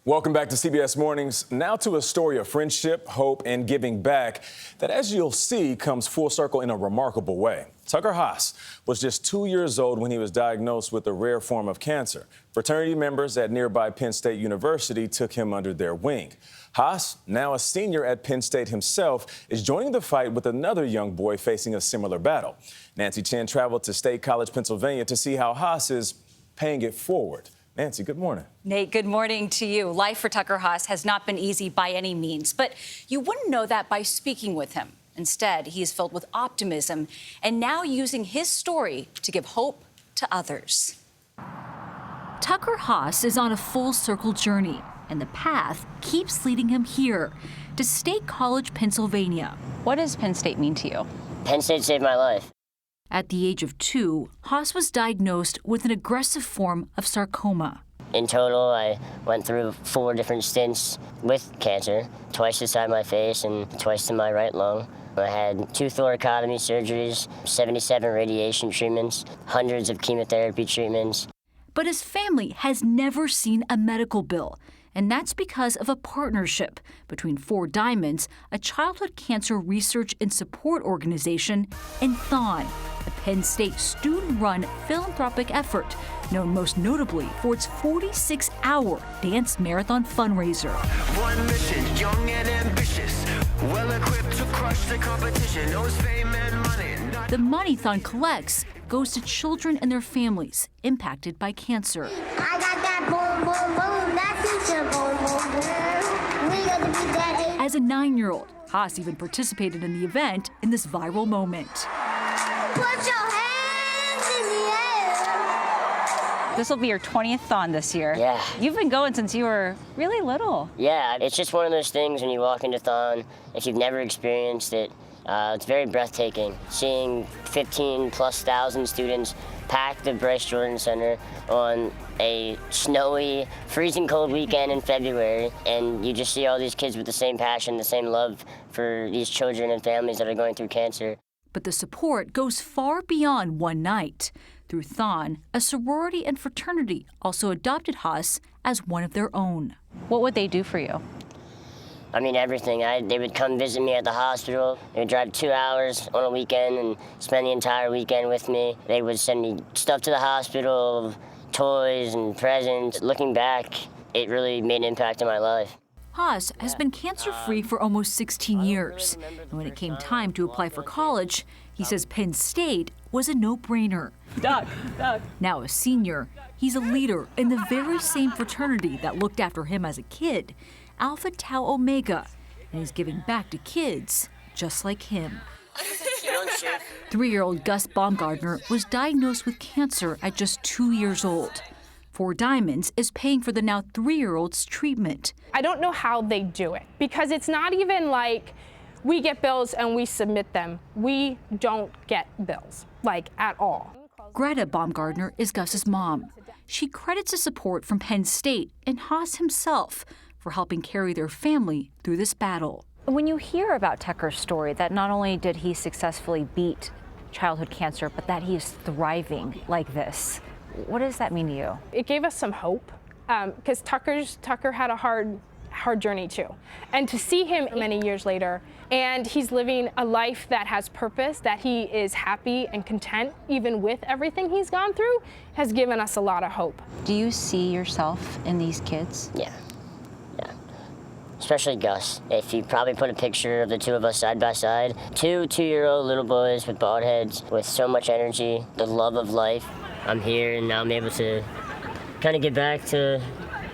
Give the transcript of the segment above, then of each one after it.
Welcome back to CBS Mornings. Now to a story of friendship, hope, and giving back that, as you'll see, comes full circle in a remarkable way. Tucker Haas was just 2 years old when he was diagnosed with a rare form of cancer. Fraternity members at nearby Penn State University took him under their wing. Haas, now a senior at Penn State himself, is joining the fight with another young boy facing a similar battle. Nancy Chen traveled to State College, Pennsylvania to see how Haas is paying it forward. Nancy, good morning. Nate, good morning to you. Life for Tucker Haas has not been easy by any means, but you wouldn't know that by speaking with him. Instead, he is filled with optimism and now using his story to give hope to others. Tucker Haas is on a full circle journey, and the path keeps leading him here to State College, Pennsylvania. What does Penn State mean to you? Penn State saved my life. At the age of 2, Haas was diagnosed with an aggressive form of sarcoma. In total, I went through 4 different stints with cancer, twice inside my face and twice in my right lung. I had 2 thoracotomy surgeries, 77 radiation treatments, hundreds of chemotherapy treatments. But his family has never seen a medical bill, and that's because of a partnership between 4 Diamonds, a childhood cancer research and support organization, and Thon, a Penn State student-run philanthropic effort known most notably for its 46-hour dance marathon fundraiser. One mission, young and ambitious, well-equipped to crush the competition, knows fame and money. The money Thon collects goes to children and their families impacted by cancer. I got that boom, boom, boom, that teacher, boom, boom, boom. We got to be that. As a 9-year-old, Haas even participated in the event in this viral moment. Put your hands in the air. This will be your 20th Thon this year. Yeah. You've been going since you were really little. Yeah, it's just one of those things when you walk into Thon, if you've never experienced it, it's very breathtaking. Seeing 15,000+ students pack the Bryce Jordan Center on a snowy, freezing cold weekend in February, and you just see all these kids with the same passion, the same love for these children and families that are going through cancer. But the support goes far beyond one night. Through Thon, a sorority and fraternity also adopted Haas as one of their own. What would they do for you? I mean, everything. They would come visit me at the hospital. They would drive 2 hours on a weekend and spend the entire weekend with me. They would send me stuff to the hospital, toys and presents. Looking back, it really made an impact on my life. Haas has been cancer-free for almost 16 years. And when it came time to apply for college, he says Penn State was a no-brainer. Doc. Now a senior, he's a leader in the very same fraternity that looked after him as a kid, Alpha Tau Omega, and he's giving back to kids just like him. 3-year-old Gus Baumgartner was diagnosed with cancer at just 2 years old. 4 Diamonds is paying for the now 3-year-old's treatment. I don't know how they do it, because it's not even like we get bills and we submit them. We don't get bills, like, at all. Greta Baumgartner is Gus's mom. She credits the support from Penn State and Haas himself for helping carry their family through this battle. When you hear about Tucker's story, that not only did he successfully beat childhood cancer, but that he is thriving like this, what does that mean to you? It gave us some hope, because Tucker had a hard journey too. And to see him many years later, and he's living a life that has purpose, that he is happy and content, even with everything he's gone through, has given us a lot of hope. Do you see yourself in these kids? Yeah. Especially Gus. If you probably put a picture of the 2 of us side by side, 2 2-year-old little boys with bald heads, with so much energy, the love of life. I'm here and now I'm able to kind of get back to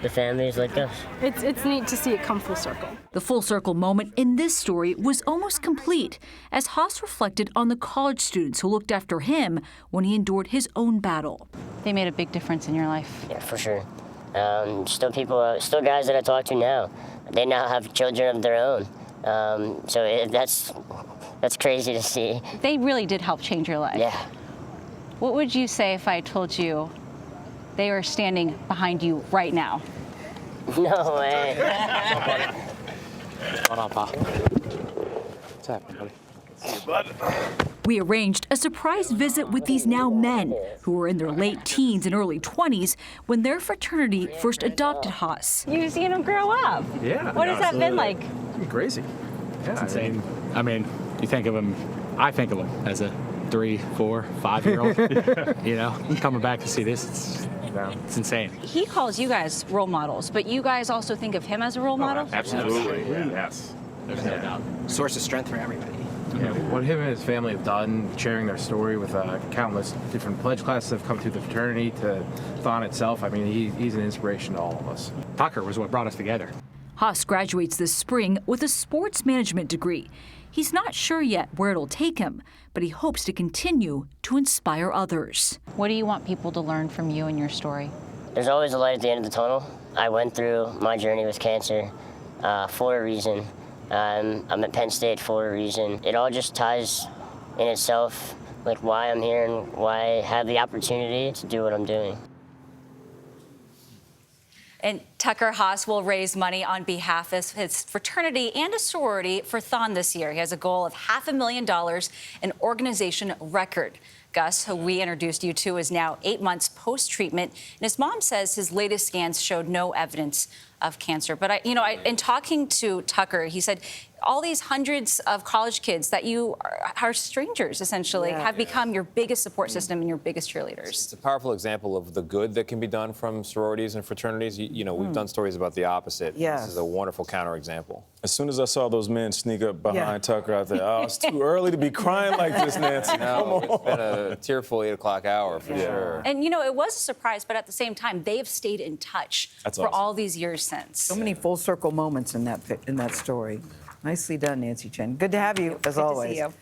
the families like us. It's neat to see it come full circle. The full circle moment in this story was almost complete as Haas reflected on the college students who looked after him when he endured his own battle. They made a big difference in your life. Yeah, for sure. Still guys that I talk to now. They now have children of their own. That's crazy to see. They really did help change your life. Yeah. What would you say if I told you they are standing behind you right now? No way. What's going on, pal? What's happening, buddy? See you, bud. We arranged a surprise visit with these now men who were in their late teens and early 20s when their fraternity first adopted Haas. You've seen him grow up. Yeah. What has that been like? Crazy. Yeah, It's insane. I mean, you think of him, I think of him as a 3, 4, 5-year-old. You know, coming back to see this, it's insane. He calls you guys role models, but you guys also think of him as a role model? Absolutely. Yes. There's no doubt. Source of strength for everybody. Yeah, what him and his family have done, sharing their story with countless different pledge classes that have come through the fraternity to Thon itself. I mean, he's an inspiration to all of us. Tucker was what brought us together. Haas graduates this spring with a sports management degree. He's not sure yet where it'll take him, but he hopes to continue to inspire others. What do you want people to learn from you and your story? There's always a light at the end of the tunnel. I went through my journey with cancer for a reason. I'm at Penn State for a reason. It all just ties in itself, like why I'm here and why I have the opportunity to do what I'm doing. And Tucker Haas will raise money on behalf of his fraternity and a sorority for Thon this year. He has a goal of $500,000, an organization record. Gus, who we introduced you to, is now 8 months post-treatment, and his mom says his latest scans showed no evidence of cancer. But in talking to Tucker, he said all these hundreds of college kids that you are strangers, essentially, have become your biggest support system and your biggest cheerleaders. It's a powerful example of the good that can be done from sororities and fraternities. You know, we've done stories about the opposite. Yes. This is a wonderful counterexample. As soon as I saw those men sneak up behind Tucker, I thought, oh, it's too early to be crying like this, Nancy. No, it's been a tearful 8 o'clock hour for sure. And, it was a surprise, but at the same time, they have stayed in touch for all these years since. So many full circle moments in that story. Nicely done, Nancy Chen. Good to have you, as Good always. to see you.